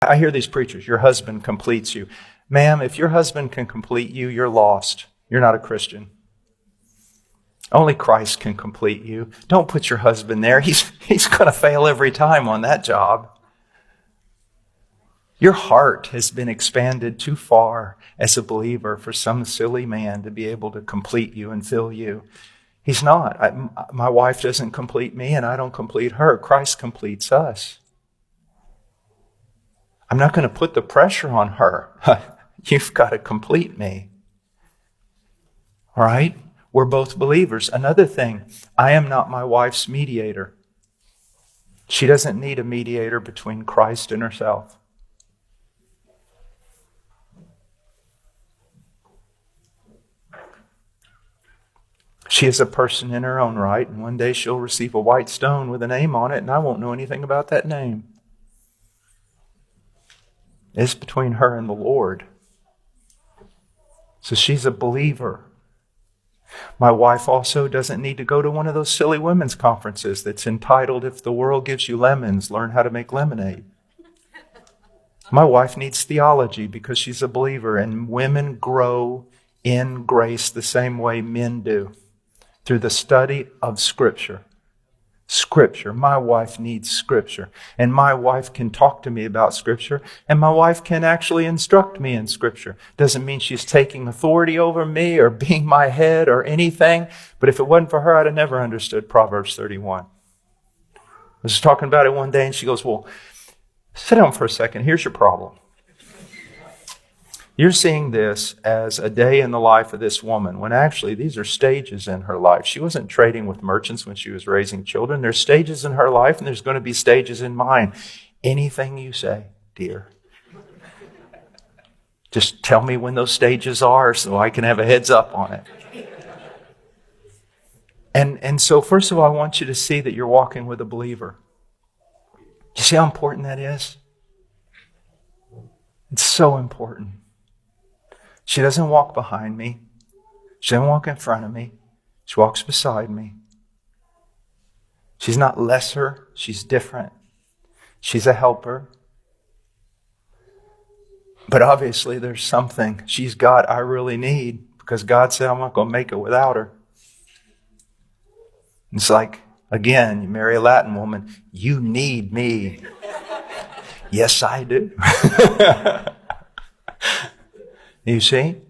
I hear these preachers, your husband completes you. Ma'am, if your husband can complete you, you're lost. You're not a Christian. Only Christ can complete you. Don't put your husband there. He's going to fail every time on that job. Your heart has been expanded too far as a believer for some silly man to be able to complete you and fill you. He's not. My wife doesn't complete me and I don't complete her. Christ completes us. I'm not going to put the pressure on her. You've got to complete me. All right? We're both believers. Another thing, I am not my wife's mediator. She doesn't need a mediator between Christ and herself. She is a person in her own right, and one day she'll receive a white stone with a name on it, and I won't know anything about that name. It's between her and the Lord. So she's a believer. My wife also doesn't need to go to one of those silly women's conferences that's entitled, If the World Gives You Lemons, Learn How to Make Lemonade. My wife needs theology because she's a believer, and women grow in grace the same way men do. Through the study of Scripture. Scripture. My wife needs Scripture. And my wife can talk to me about Scripture. And my wife can actually instruct me in Scripture. Doesn't mean she's taking authority over me or being my head or anything. But if it wasn't for her, I'd have never understood Proverbs 31. I was talking about it one day and she goes, well, sit down for a second. Here's your problem. You're seeing this as a day in the life of this woman, when actually these are stages in her life. She wasn't trading with merchants when she was raising children. There's stages in her life, and there's going to be stages in mine. Anything you say, dear. Just tell me when those stages are so I can have a heads up on it. And so first of all, I want you to see that you're walking with a believer. You see how important that is? It's so important. She doesn't walk behind me. She doesn't walk in front of me. She walks beside me. She's not lesser. She's different. She's a helper. But obviously there's something she's got I really need because God said I'm not going to make it without her. It's like, again, you marry a Latin woman, you need me. Yes, I do. You see?